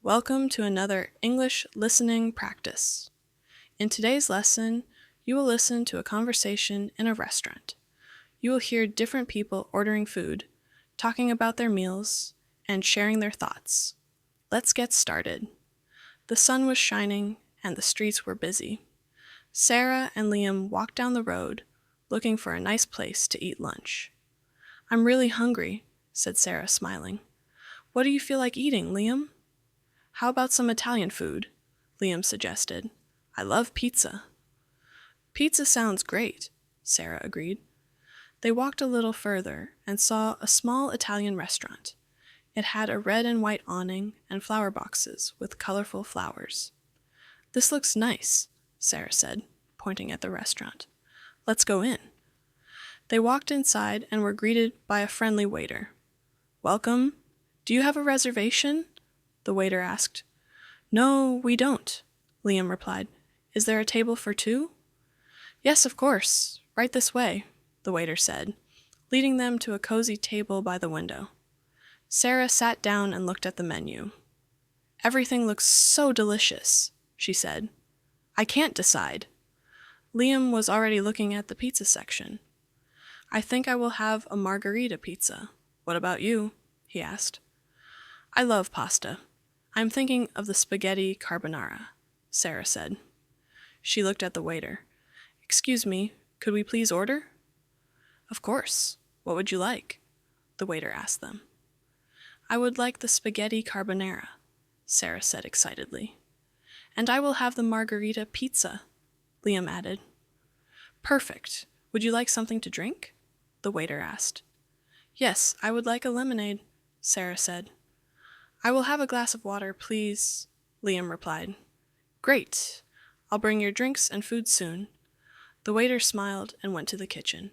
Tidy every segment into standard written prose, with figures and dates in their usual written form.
Welcome to another English listening practice. In today's lesson, you will listen to a conversation in a restaurant. You will hear different people ordering food, talking about their meals, and sharing their thoughts. Let's get started. The sun was shining and the streets were busy. Sarah and Liam walked down the road, looking for a nice place to eat lunch. "I'm really hungry," said Sarah, smiling. "What do you feel like eating, Liam?" "How about some Italian food?" Liam suggested. "I love pizza." "Pizza sounds great," Sarah agreed. They walked a little further and saw a small Italian restaurant. It had a red and white awning and flower boxes with colorful flowers. "This looks nice," Sarah said, pointing at the restaurant. "Let's go in." They walked inside and were greeted by a friendly waiter. "Welcome. Do you have a reservation?" the waiter asked. "No, we don't," Liam replied. "Is there a table for two?" "Yes, of course. Right this way," the waiter said, leading them to a cozy table by the window. Sarah sat down and looked at the menu. "Everything looks so delicious," she said. "I can't decide." Liam was already looking at the pizza section. "I think I will have a margherita pizza. What about you?" he asked. "I love pasta. I'm thinking of the spaghetti carbonara," Sarah said. She looked at the waiter. "Excuse me, could we please order?" "Of course. What would you like?" the waiter asked them. "I would like the spaghetti carbonara," Sarah said excitedly. "And I will have the margherita pizza," Liam added. "Perfect. Would you like something to drink?" the waiter asked. "Yes, I would like a lemonade," Sarah said. "I will have a glass of water, please," Liam replied. "Great. I'll bring your drinks and food soon." The waiter smiled and went to the kitchen.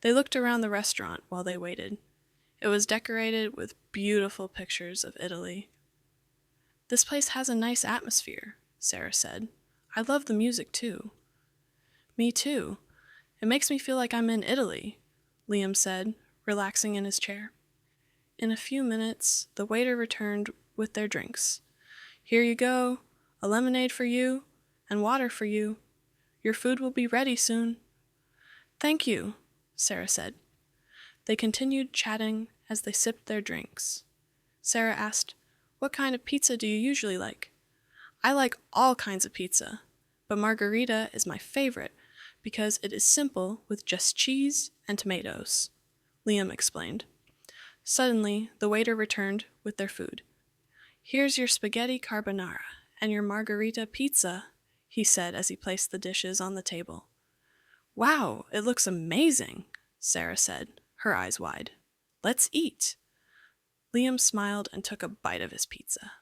They looked around the restaurant while they waited. It was decorated with beautiful pictures of Italy. "This place has a nice atmosphere," Sarah said. "I love the music too." "Me too. It makes me feel like I'm in Italy," Liam said, relaxing in his chair. In a few minutes, the waiter returned with their drinks. "Here you go, a lemonade for you, and water for you. Your food will be ready soon." "Thank you," Sarah said. They continued chatting as they sipped their drinks. Sarah asked, "What kind of pizza do you usually like?" "I like all kinds of pizza, but margherita is my favorite because it is simple with just cheese and tomatoes," Liam explained. Suddenly, the waiter returned with their food. "Here's your spaghetti carbonara and your margherita pizza," he said as he placed the dishes on the table. "Wow, it looks amazing," Sarah said, her eyes wide. "Let's eat." Liam smiled and took a bite of his pizza.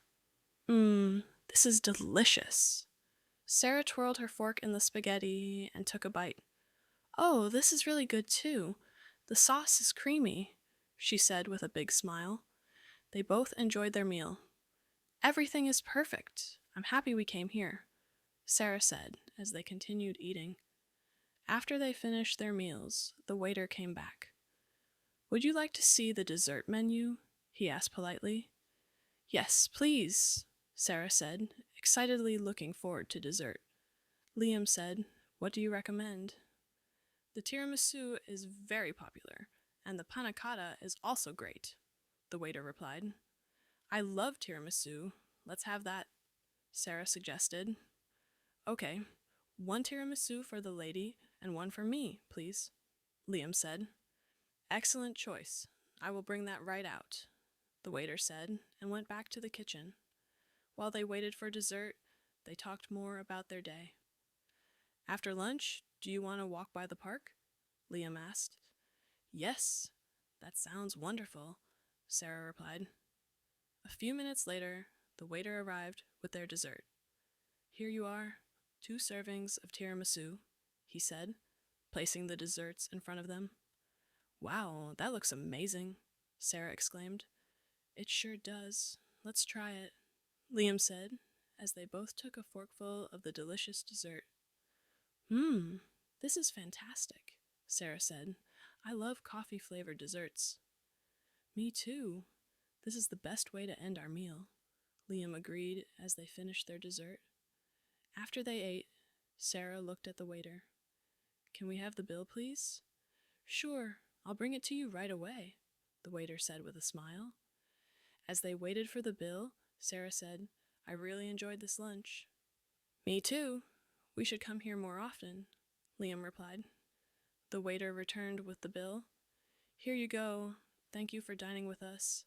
This is delicious." Sarah twirled her fork in the spaghetti and took a bite. "Oh, this is really good too. The sauce is creamy," she said with a big smile. They both enjoyed their meal. "Everything is perfect. I'm happy we came here," Sarah said as they continued eating. After they finished their meals, the waiter came back. "Would you like to see the dessert menu?" he asked politely. "Yes, please," Sarah said, excitedly looking forward to dessert. Liam said, "What do you recommend?" "The tiramisu is very popular, and the panna cotta is also great," the waiter replied. "I love tiramisu. Let's have that," Sarah suggested. "Okay, one tiramisu for the lady and one for me, please," Liam said. "Excellent choice. I will bring that right out," the waiter said and went back to the kitchen. While they waited for dessert, they talked more about their day. "After lunch, do you want to walk by the park?" Liam asked. "Yes, that sounds wonderful," Sarah replied. A few minutes later, the waiter arrived with their dessert. "Here you are, 2 servings of tiramisu," he said, placing the desserts in front of them. "Wow, that looks amazing," Sarah exclaimed. "It sure does. Let's try it," Liam said, as they both took a forkful of the delicious dessert. This is fantastic," Sarah said. "I love coffee-flavored desserts." "Me too. This is the best way to end our meal," Liam agreed as they finished their dessert. After they ate, Sarah looked at the waiter. "Can we have the bill, please?" "Sure, I'll bring it to you right away," the waiter said with a smile. As they waited for the bill, Sarah said, "I really enjoyed this lunch." "Me too. We should come here more often," Liam replied. The waiter returned with the bill. "Here you go. Thank you for dining with us."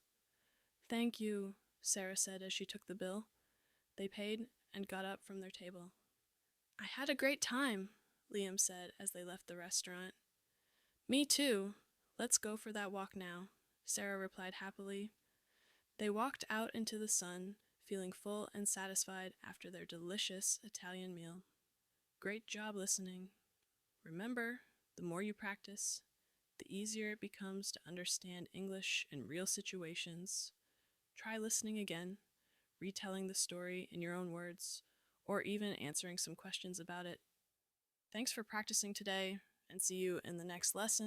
"Thank you," Sarah said as she took the bill. They paid and got up from their table. "I had a great time," Liam said as they left the restaurant. "Me too. Let's go for that walk now," Sarah replied happily. They walked out into the sun, feeling full and satisfied after their delicious Italian meal. Great job listening. Remember, the more you practice, the easier it becomes to understand English in real situations. Try listening again, retelling the story in your own words, or even answering some questions about it. Thanks for practicing today, and see you in the next lesson.